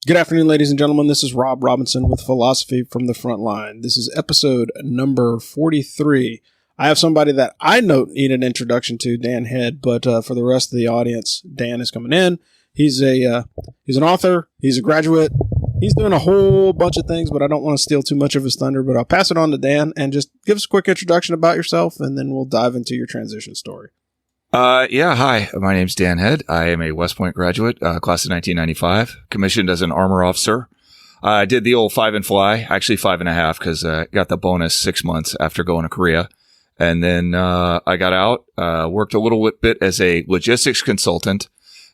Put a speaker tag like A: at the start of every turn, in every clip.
A: Good afternoon, ladies and gentlemen. This is Rob Robinson with Philosophy from the Frontline. This is episode number 43. I have somebody that I need an introduction to, Dan Head, but for the rest of the audience, Dan is coming in. He's an author. He's a graduate. He's doing a whole bunch of things, but I don't want to steal too much of his thunder, but I'll pass it on to Dan and just give us a quick introduction about yourself, and then we'll dive into your transition story.
B: Hi. My name's Dan Head. I am a West Point graduate, class of 1995, commissioned as an armor officer. I did the old 5 and fly, actually 5.5, because I got the bonus 6 months after going to Korea. And then I got out, worked a little bit as a logistics consultant,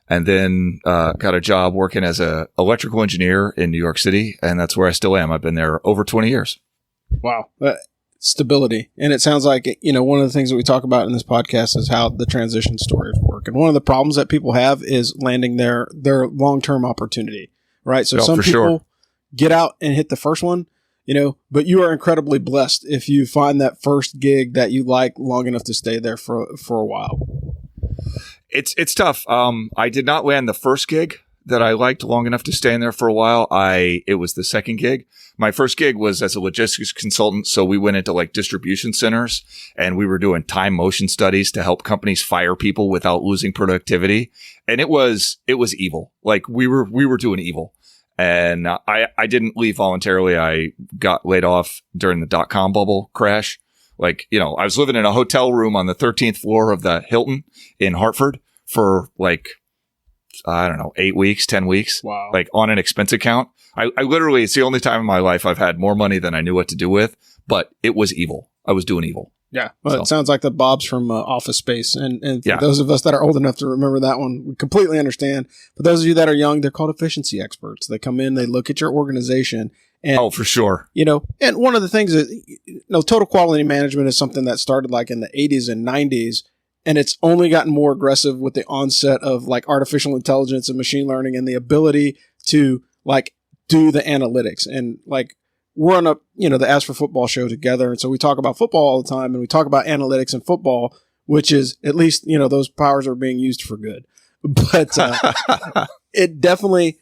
B: and then got a job working as an electrical engineer in New York City, and that's where I still am. I've been there over 20 years.
A: Wow. Stability. And it sounds like, one of the things that we talk about in this podcast is how the transition stories work. And one of the problems that people have is landing their long-term opportunity, right? So some people get out and hit the first one, but you are incredibly blessed if you find that first gig that you like long enough to stay there for a while.
B: It's tough. I did not land the first gig that I liked long enough to stay in there for a while. It was the second gig. My first gig was as a logistics consultant. So we went into like distribution centers and we were doing time motion studies to help companies fire people without losing productivity. And it was evil. Like we were doing evil. And I didn't leave voluntarily. I got laid off during the .com bubble crash. I was living in a hotel room on the 13th floor of the Hilton in Hartford for 8 weeks, 10 weeks.
A: Wow.
B: On an expense account. I literally, it's the only time in my life I've had more money than I knew what to do with, but it was evil. I was doing evil.
A: Yeah. Well, It sounds like the Bobs from Office Space. And for those of us that are old enough to remember that one, we completely understand. For those of you that are young, they're called efficiency experts. They come in, they look at your organization. And,
B: oh, for sure.
A: And one of the things is, total quality management is something that started in the 80s and 90s. And it's only gotten more aggressive with the onset of artificial intelligence and machine learning and the ability to do the analytics. And we're on the Ask for Football show together. And so we talk about football all the time and we talk about analytics in football, which is at least, those powers are being used for good. But it definitely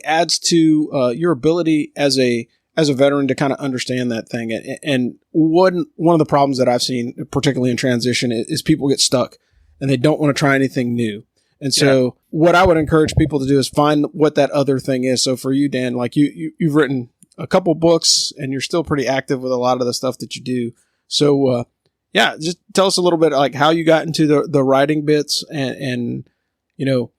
A: adds to your ability as a veteran to kind of understand that thing. And one of the problems that I've seen, particularly in transition, is people get stuck and they don't want to try anything new. And so what I would encourage people to do is find what that other thing is. So for you, Dan, you've written a couple books and you're still pretty active with a lot of the stuff that you do. So just tell us a little bit how you got into the writing bits and your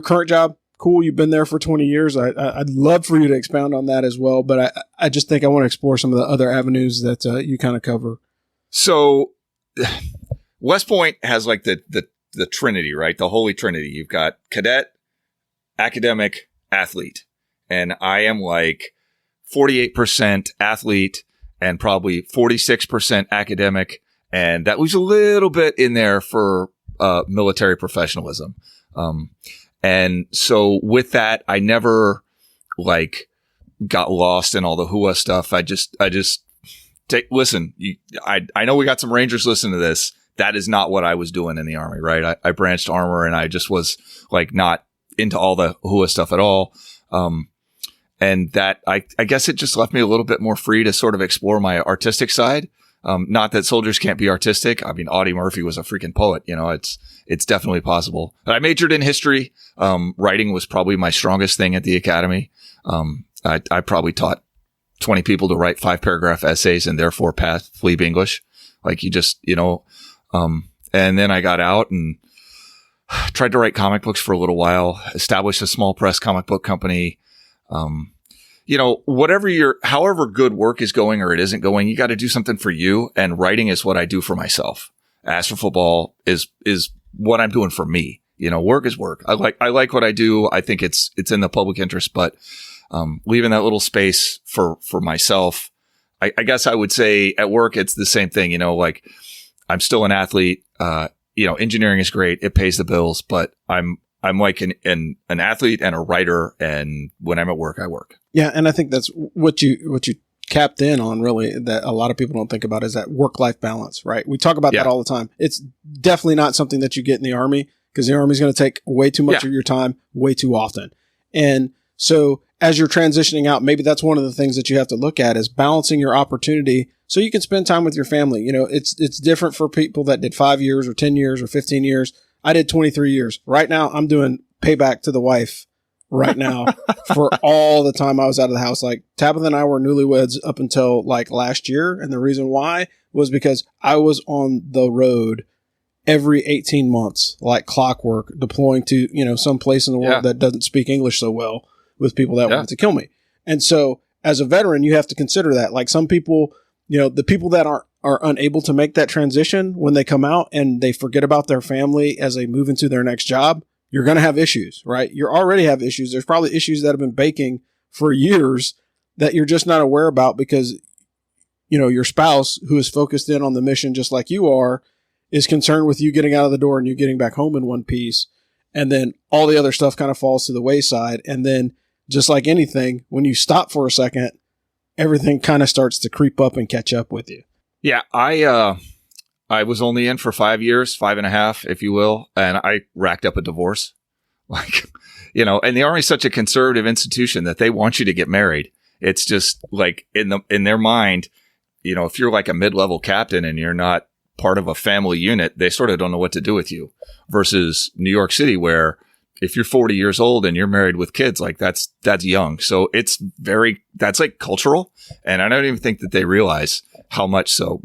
A: current job. Cool. You've been there for 20 years. I'd love for you to expound on that as well. But I just think I want to explore some of the other avenues that you kind of cover.
B: So West Point has the Trinity, right? The Holy Trinity. You've got cadet, academic, athlete. And I am 48% athlete and probably 46% academic. And that was a little bit in there for military professionalism. And so with that, I never got lost in all the hua stuff. I just listen, I know we got some Rangers listening to this. That is not what I was doing in the Army, right? I branched armor and I just was not into all the hua stuff at all. And that I guess it just left me a little bit more free to sort of explore my artistic side. Not that soldiers can't be artistic. I mean, Audie Murphy was a freaking poet. It's definitely possible. But I majored in history. Writing was probably my strongest thing at the academy. I probably taught 20 people to write 5-paragraph essays and therefore pass plebe English. And then I got out and tried to write comic books for a little while, established a small press comic book company. However good work is going or it isn't going, you got to do something for you. And writing is what I do for myself. Ask for Football is what I'm doing for me. Work is work. I like what I do. I think it's in the public interest, but, leaving that little space for myself, I guess I would say at work, it's the same thing, I'm still an athlete. Engineering is great. It pays the bills, but I'm like an athlete and a writer. And when I'm at work, I work.
A: Yeah. And I think that's what you capped in on, really, that a lot of people don't think about, is that work-life balance, right? We talk about that all the time. It's definitely not something that you get in the Army, because the Army is going to take way too much of your time way too often. And So as you're transitioning out, maybe that's one of the things that you have to look at is balancing your opportunity so you can spend time with your family. You know, it's different for people that did 5 years or 10 years or 15 years. I did 23 years. Right now, I'm doing payback to the wife right now for all the time I was out of the house. Like Tabitha and I were newlyweds up until like last year. And the reason why was because I was on the road every 18 months, like clockwork, deploying to, you know, some place in the world that doesn't speak English so well with people that wanted to kill me. And so as a veteran, you have to consider that. Like some people, you know, the people that are unable to make that transition when they come out and they forget about their family as they move into their next job, you're going to have issues, right? You already have issues. There's probably issues that have been baking for years that you're just not aware about because, you know, your spouse who is focused in on the mission just like you are is concerned with you getting out of the door and you getting back home in one piece. And then all the other stuff kind of falls to the wayside. And then just like anything, when you stop for a second, everything kind of starts to creep up and catch up with you.
B: Yeah. I was only in for 5 years, 5.5, if you will. And I racked up a divorce. Like, you know, and the Army is such a conservative institution that they want you to get married. It's just like in their mind, you know, if you're like a mid-level captain and you're not part of a family unit, they sort of don't know what to do with you versus New York City, where if you're 40 years old and you're married with kids, like that's young. So that's like cultural. And I don't even think that they realize how much so.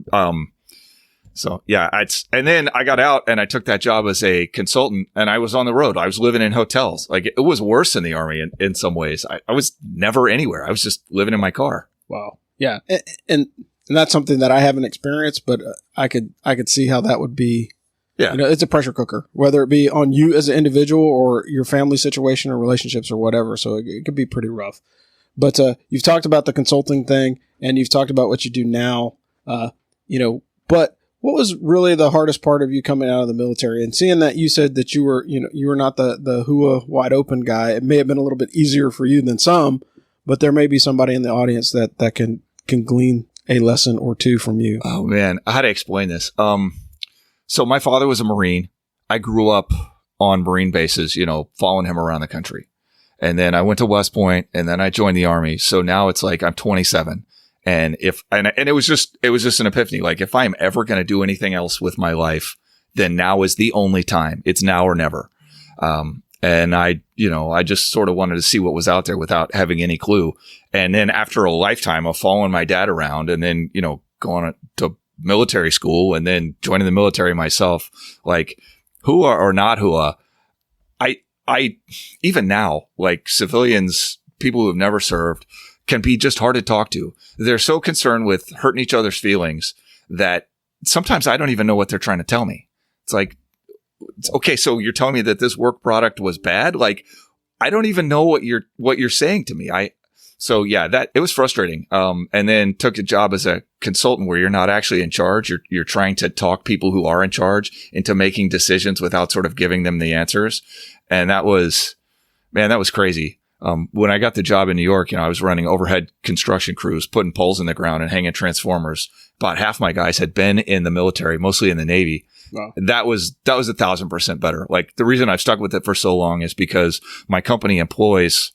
B: So yeah, and then I got out and I took that job as a consultant and I was on the road. I was living in hotels. Like it was worse in the Army in some ways. I was never anywhere. I was just living in my car.
A: Wow. Yeah. And that's something that I haven't experienced, but I could see how that would be. Yeah. You know, it's a pressure cooker, whether it be on you as an individual or your family situation or relationships or whatever. So it could be pretty rough. But you've talked about the consulting thing and you've talked about what you do now, you know, but what was really the hardest part of you coming out of the military and seeing that you said that you were not the HUA wide open guy? It may have been a little bit easier for you than some, but there may be somebody in the audience that can glean a lesson or two from you.
B: Oh man, I had to explain this. So my father was a Marine. I grew up on Marine bases, you know, following him around the country. And then I went to West Point and then I joined the Army. So now it's like I'm 27. And it was just an epiphany. Like if I'm ever going to do anything else with my life, then now is the only time. It's now or never. And I just sort of wanted to see what was out there without having any clue. And then after a lifetime of following my dad around and then, you know, going to military school and then joining the military myself, like HUA or not HUA, I even now, like civilians, people who have never served, can be just hard to talk to. They're so concerned with hurting each other's feelings that sometimes I don't even know what they're trying to tell me. It's like, okay, so you're telling me that this work product was bad? Like, I don't even know what you're saying to me. So yeah, it was frustrating. And then took a job as a consultant where you're not actually in charge. You're trying to talk people who are in charge into making decisions without sort of giving them the answers. And that was crazy. When I got the job in New York, you know, I was running overhead construction crews, putting poles in the ground and hanging transformers. About half my guys had been in the military, mostly in the Navy. Wow. That was 1,000% better. Like the reason I've stuck with it for so long is because my company employs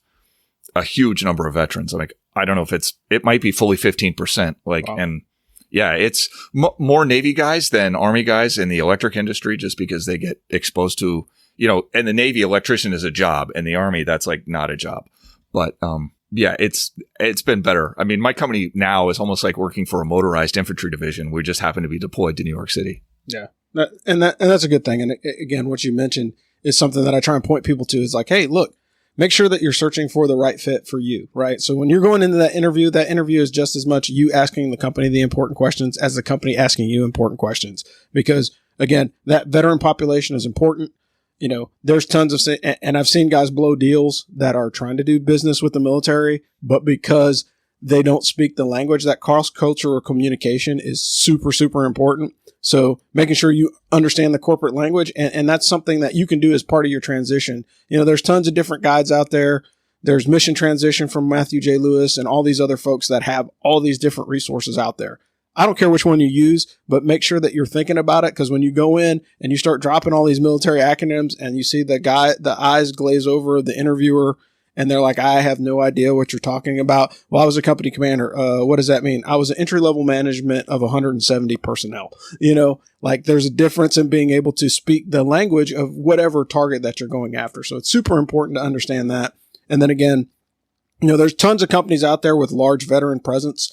B: a huge number of veterans. Like, I don't know if it might be fully 15%. Like, wow. And yeah, it's more Navy guys than Army guys in the electric industry, just because they get exposed to, you know, and the Navy electrician is a job and the Army, that's like not a job. But, yeah, it's been better. I mean, my company now is almost like working for a motorized infantry division. We just happen to be deployed to New York City.
A: Yeah. And that's a good thing. And again, what you mentioned is something that I try and point people to is like, hey, look, make sure that you're searching for the right fit for you, right? So when you're going into that interview is just as much you asking the company the important questions as the company asking you important questions. Because again, that veteran population is important. You know, there's tons of, and I've seen guys blow deals that are trying to do business with the military, but because they don't speak the language, that cross cultural communication is super, super important. So making sure you understand the corporate language, and that's something that you can do as part of your transition. You know, there's tons of different guides out there. There's Mission Transition from Matthew J. Lewis and all these other folks that have all these different resources out there. I don't care which one you use, but make sure that you're thinking about it, because when you go in and you start dropping all these military acronyms and you see the eyes glaze over the interviewer and they're like, I have no idea what you're talking about. Well, I was a company commander. What does that mean? I was an entry-level management of 170 personnel. Like there's a difference in being able to speak the language of whatever target that you're going after. So it's super important to understand that. And then again, there's tons of companies out there with large veteran presence.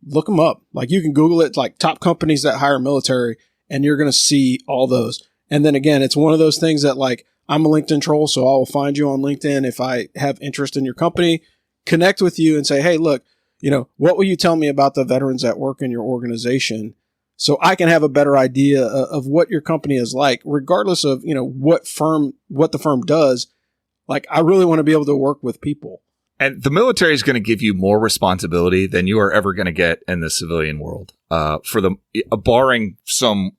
A: Look them up. Like you can Google it, like top companies that hire military, and you're going to see all those. And then again, it's one of those things that like, I'm a LinkedIn troll, so I will find you on LinkedIn if I have interest in your company, connect with you and say, hey, look, what will you tell me about the veterans that work in your organization so I can have a better idea of what your company is like, regardless of, what the firm does. Like, I really want to be able to work with people.
B: And the military is going to give you more responsibility than you are ever going to get in the civilian world, barring some,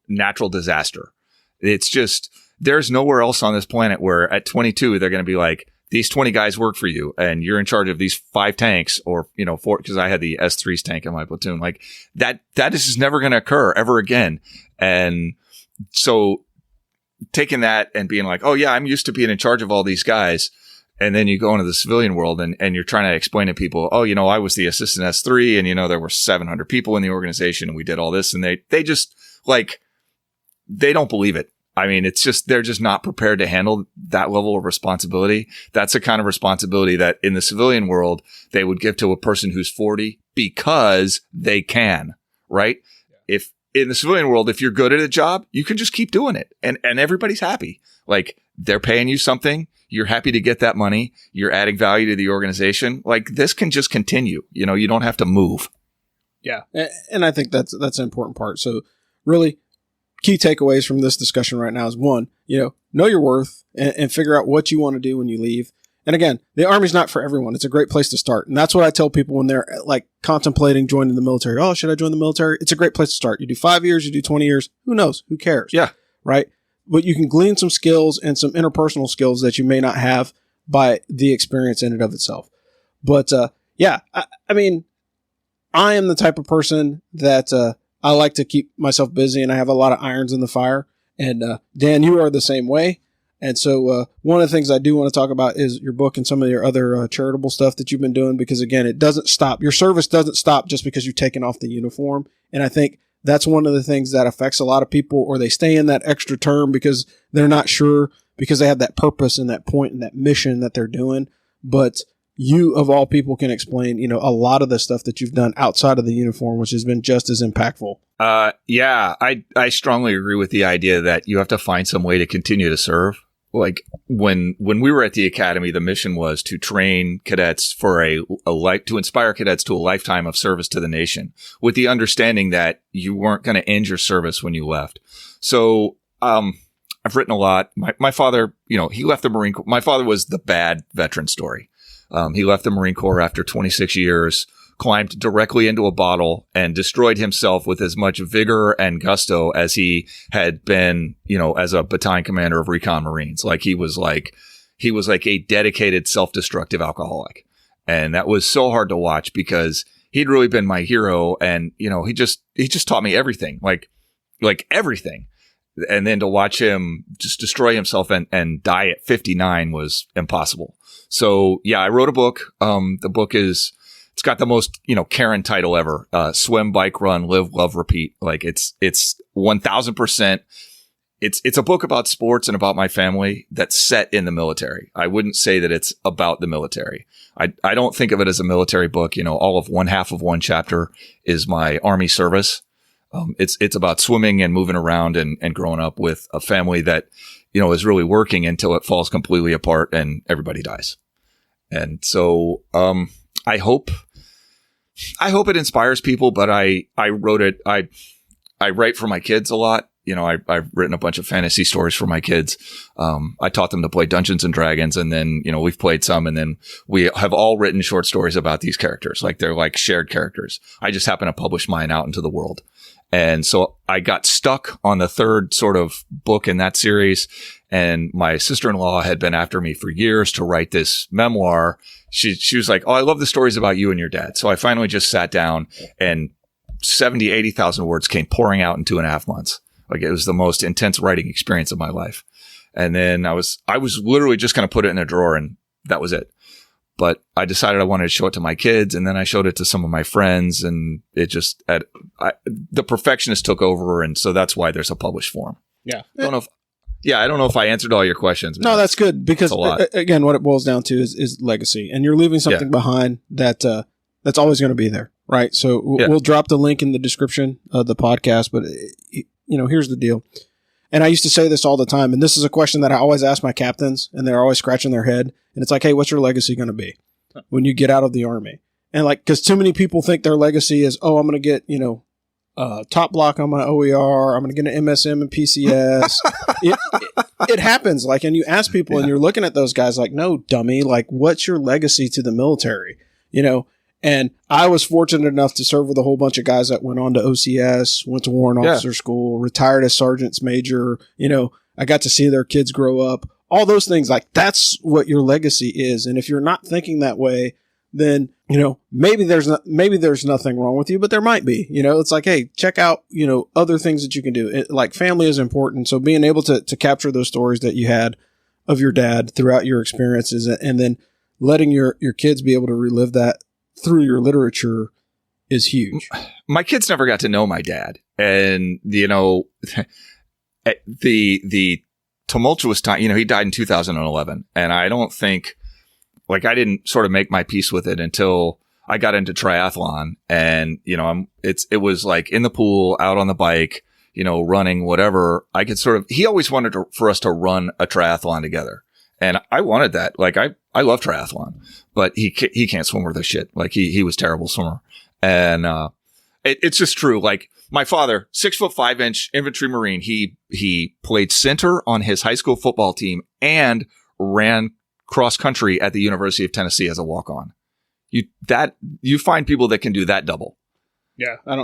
B: natural disaster. It's just, there's nowhere else on this planet where at 22, they're going to be like, these 20 guys work for you and you're in charge of these 5 tanks or, 4, because I had the S3s tank in my platoon. Like that is just never going to occur ever again. And so taking that and being like, oh yeah, I'm used to being in charge of all these guys. And then you go into the civilian world and you're trying to explain to people, oh, I was the assistant S3 and, there were 700 people in the organization and we did all this. And they just like, they don't believe it. I mean, it's just, they're just not prepared to handle that level of responsibility. That's the kind of responsibility that in the civilian world, they would give to a person who's 40 because they can, right? Yeah. If in the civilian world, if you're good at a job, you can just keep doing it and everybody's happy. Like they're paying you something. You're happy to get that money. You're adding value to the organization. Like this can just continue. You don't have to move.
A: Yeah. And I think that's an important part. So really, key takeaways from this discussion right now is one, know your worth and figure out what you want to do when you leave. And again, the Army's not for everyone. It's a great place to start. And that's what I tell people when they're like contemplating joining the military. Oh, should I join the military? It's a great place to start. You do 5 years, you do 20 years. Who knows? Who cares?
B: Yeah.
A: Right. But you can glean some skills and some interpersonal skills that you may not have by the experience in and of itself. But I mean, I am the type of person that I like to keep myself busy and I have a lot of irons in the fire. And Dan, you are the same way. And so one of the things I do want to talk about is your book and some of your other charitable stuff that you've been doing, because again, it doesn't stop. Your service doesn't stop just because you've taken off the uniform. And I think that's one of the things that affects a lot of people, or they stay in that extra term because they're not sure, because they have that purpose and that point and that mission that they're doing. But you, of all people, can explain, a lot of the stuff that you've done outside of the uniform, which has been just as impactful.
B: Yeah, I strongly agree with the idea that you have to find some way to continue to serve. Like when we were at the academy, the mission was to train cadets for to inspire cadets to a lifetime of service to the nation, with the understanding that you weren't going to end your service when you left. So, I've written a lot. My father, he left the Marine Corps. My father was the bad veteran story. He left the Marine Corps after 26 years, climbed directly into a bottle and destroyed himself with as much vigor and gusto as he had been, as a battalion commander of Recon Marines. Like he was like a dedicated self-destructive alcoholic. And that was so hard to watch because he'd really been my hero. And, he just taught me everything, like everything. And then to watch him just destroy himself and die at 59 was impossible. So yeah, I wrote a book. The book it's got the most, Karen title ever. Swim, bike, run, live, love, repeat. Like it's 1000%. It's a book about sports and about my family that's set in the military. I wouldn't say that it's about the military. I don't think of it as a military book. All of one half of one chapter is my Army service. It's about swimming and moving around and growing up with a family that, is really working until it falls completely apart and everybody dies. And so, I hope it inspires people, but I wrote it. I write for my kids a lot. I've written a bunch of fantasy stories for my kids. I taught them to play Dungeons and Dragons, and then, we've played some, and then we have all written short stories about these characters. Like they're like shared characters. I just happen to publish mine out into the world. And so I got stuck on the third sort of book in that series. And my sister-in-law had been after me for years to write this memoir. She was like, oh, I love the stories about you and your dad. So I finally just sat down and 80,000 words came pouring out in 2.5 months. Like it was the most intense writing experience of my life. And then I was literally just going to put it in a drawer and that was it. But I decided I wanted to show it to my kids, and then I showed it to some of my friends, and it just the perfectionist took over, and so that's why there's a published form.
A: Yeah.
B: I don't know if I answered all your questions.
A: No, that's good, because again, what it boils down to is legacy, and you're leaving something behind that's always going to be there, right? So we'll drop the link in the description of the podcast, but here's the deal. And I used to say this all the time, and this is a question that I always ask my captains, and they're always scratching their head. And it's like, hey, what's your legacy going to be when you get out of the Army? And because too many people think their legacy is, I'm going to get, top block on my OER. I'm going to get an MSM and PCS. it happens. And you ask people, and you're looking at those guys like, no, dummy. What's your legacy to the military? And I was fortunate enough to serve with a whole bunch of guys that went on to OCS, went to Warrant Officer School, retired as sergeants major. I got to see their kids grow up. All those things, that's what your legacy is. And if you're not thinking that way, then, maybe there's nothing wrong with you, but there might be. It's like, hey, check out, other things that you can do. Family is important. So being able to capture those stories that you had of your dad throughout your experiences, and then letting your kids be able to relive that through your literature is huge.
B: My kids never got to know my dad, and the tumultuous time, he died in 2011, and I don't think I didn't sort of make my peace with it until I got into triathlon, and it was in the pool, out on the bike, running, whatever. I could he always wanted for us to run a triathlon together. And I wanted that. I love triathlon, but he can't swim worth a shit. He was a terrible swimmer. And, it's just true. My father, 6'5" infantry Marine, he played center on his high school football team and ran cross country at the University of Tennessee as a walk-on. You find people that can do that double.
A: Yeah. I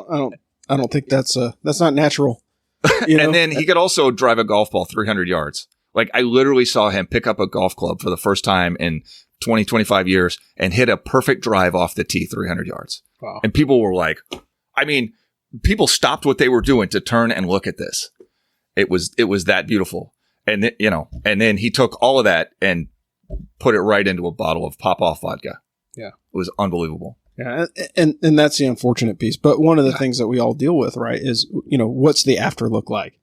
A: don't think that's not natural.
B: And then he could also drive a golf ball 300 yards. I literally saw him pick up a golf club for the first time in 20, 25 years and hit a perfect drive off the tee 300 yards.
A: Wow.
B: And people were people stopped what they were doing to turn and look at this. It was that beautiful. And and then he took all of that and put it right into a bottle of pop-off vodka. Yeah. It was unbelievable.
A: Yeah. And that's the unfortunate piece. But one of the things that we all deal with, right, is, what's the after look like?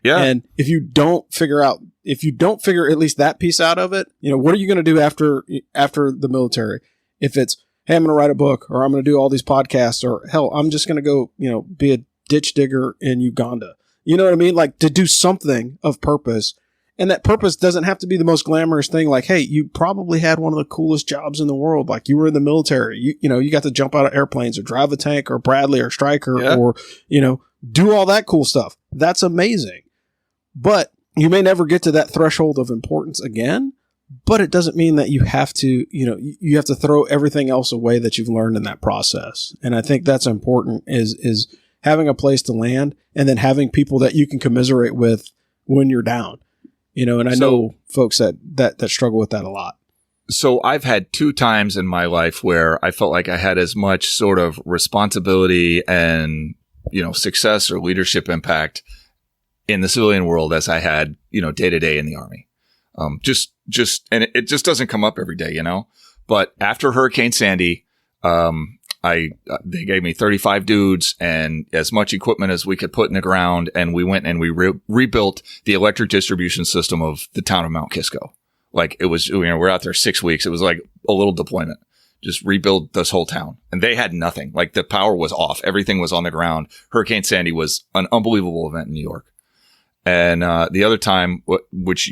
A: Yeah. And if you don't figure at least that piece out of it, what are you going to do after the military? If it's, hey, I'm going to write a book, or I'm going to do all these podcasts, or hell, I'm just going to go, be a ditch digger in Uganda. You know what I mean? To do something of purpose. And that purpose doesn't have to be the most glamorous thing. Hey, you probably had one of the coolest jobs in the world. You were in the military. You got to jump out of airplanes or drive a tank or Bradley or Stryker or, do all that cool stuff. That's amazing. But you may never get to that threshold of importance again, but it doesn't mean that you have to, you have to throw everything else away that you've learned in that process. And I think that's important is having a place to land, and then having people that you can commiserate with when you're down, and I know folks that struggle with that a lot.
B: So I've had 2 times in my life where I felt like I had as much sort of responsibility and, success or leadership impact in the civilian world as I had, day to day in the Army. And it just doesn't come up every day, but after Hurricane Sandy, they gave me 35 dudes and as much equipment as we could put in the ground. And we went and we rebuilt the electric distribution system of the town of Mount Kisco. It was, we're out there 6 weeks. It was like a little deployment. Just rebuild this whole town. And they had nothing. The power was off. Everything was on the ground. Hurricane Sandy was an unbelievable event in New York. And the other time, which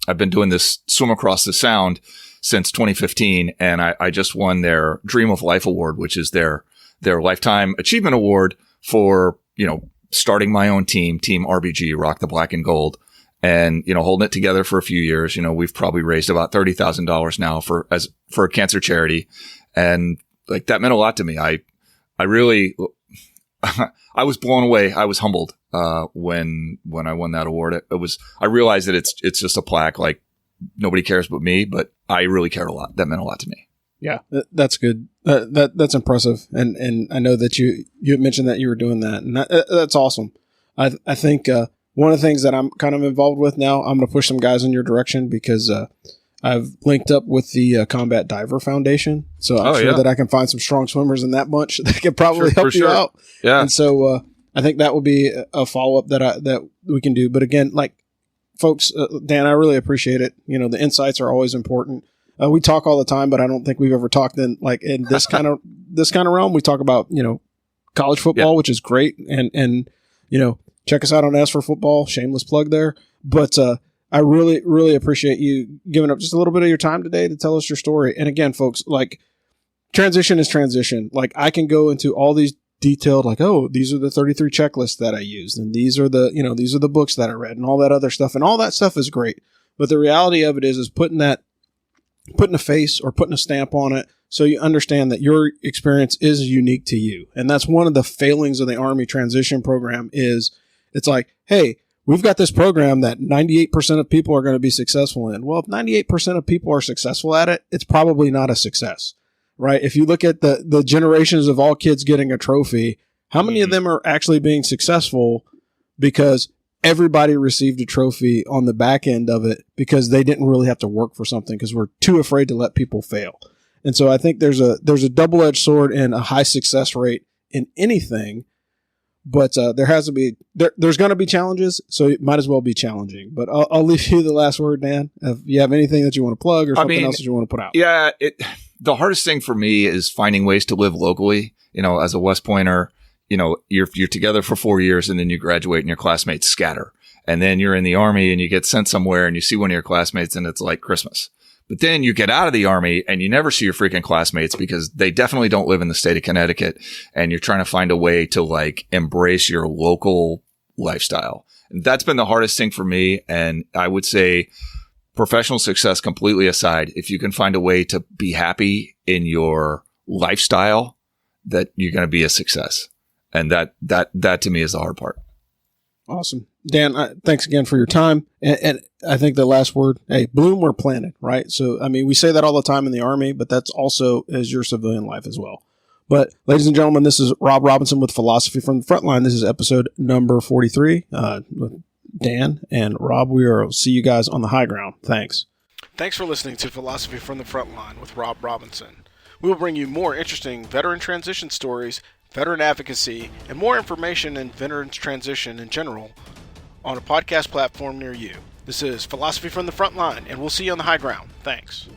B: I've been doing this swim across the Sound since 2015, and I just won their Dream of Life Award, which is their Lifetime Achievement Award for starting my own team RBG, Rock the Black and Gold, and holding it together for a few years. We've probably raised about $30,000 now for a cancer charity, and that meant a lot to me. I really. I was blown away. I was humbled when I won that award. I realized that it's just a plaque. Nobody cares but me, but I really cared a lot. That meant a lot to me.
A: Yeah, that's good. That's impressive. And I know that you mentioned that you were doing that, and that's awesome. I think one of the things that I'm kind of involved with now, I'm going to push some guys in your direction because I've linked up with the Combat Diver Foundation, so I'm sure that I can find some strong swimmers in that bunch that can probably help you out.
B: Yeah,
A: and so I think that will be a follow up that we can do. But again, like folks, Dan, I really appreciate it. You know, the insights are always important. We talk all the time, but I don't think we've ever talked in this kind of realm. We talk about, you know, college football, which is great, and you know, check us out on S for Football. Shameless plug there, but. I really, really appreciate you giving up just a little bit of your time today to tell us your story. And again, folks, like transition is transition. Like I can go into all these detailed, like, oh, these are the 33 checklists that I used. And these are the books that I read and all that other stuff. And all that stuff is great. But the reality of it is putting a face or putting a stamp on it. So you understand that your experience is unique to you. And that's one of the failings of the Army transition program is it's like, hey, we've got this program that 98% of people are going to be successful in. Well, if 98% of people are successful at it, it's probably not a success, right? If you look at the generations of all kids getting a trophy, how many of them are actually being successful because everybody received a trophy on the back end of it because they didn't really have to work for something because we're too afraid to let people fail. And so I think there's a double-edged sword in a high success rate in anything. But there's going to be challenges, so it might as well be challenging. But I'll leave you the last word, Dan. If you have anything that you want to plug or something else that you want to put out.
B: Yeah, the hardest thing for me is finding ways to live locally. You know, as a West Pointer, you know, you're together for 4 years and then you graduate and your classmates scatter. And then you're in the Army and you get sent somewhere and you see one of your classmates and it's like Christmas. But then you get out of the Army and you never see your freaking classmates because they definitely don't live in the state of Connecticut. And you're trying to find a way to like embrace your local lifestyle. And that's been the hardest thing for me. And I would say professional success completely aside, if you can find a way to be happy in your lifestyle, that you're going to be a success. And that to me is the hard part.
A: Awesome. Dan, thanks again for your time. And I think the last word, hey, bloom where planted, right? So, I mean, we say that all the time in the Army, but that's also as your civilian life as well. But ladies and gentlemen, this is Rob Robinson with Philosophy from the Frontline. This is episode number 43 with Dan and Rob. We'll see you guys on the high ground. Thanks. Thanks for listening to Philosophy from the Frontline with Rob Robinson. We will bring you more interesting veteran transition stories, veteran advocacy, and more information in veterans transition in general on a podcast platform near you. This is Philosophy from the Frontline, and we'll see you on the high ground. Thanks.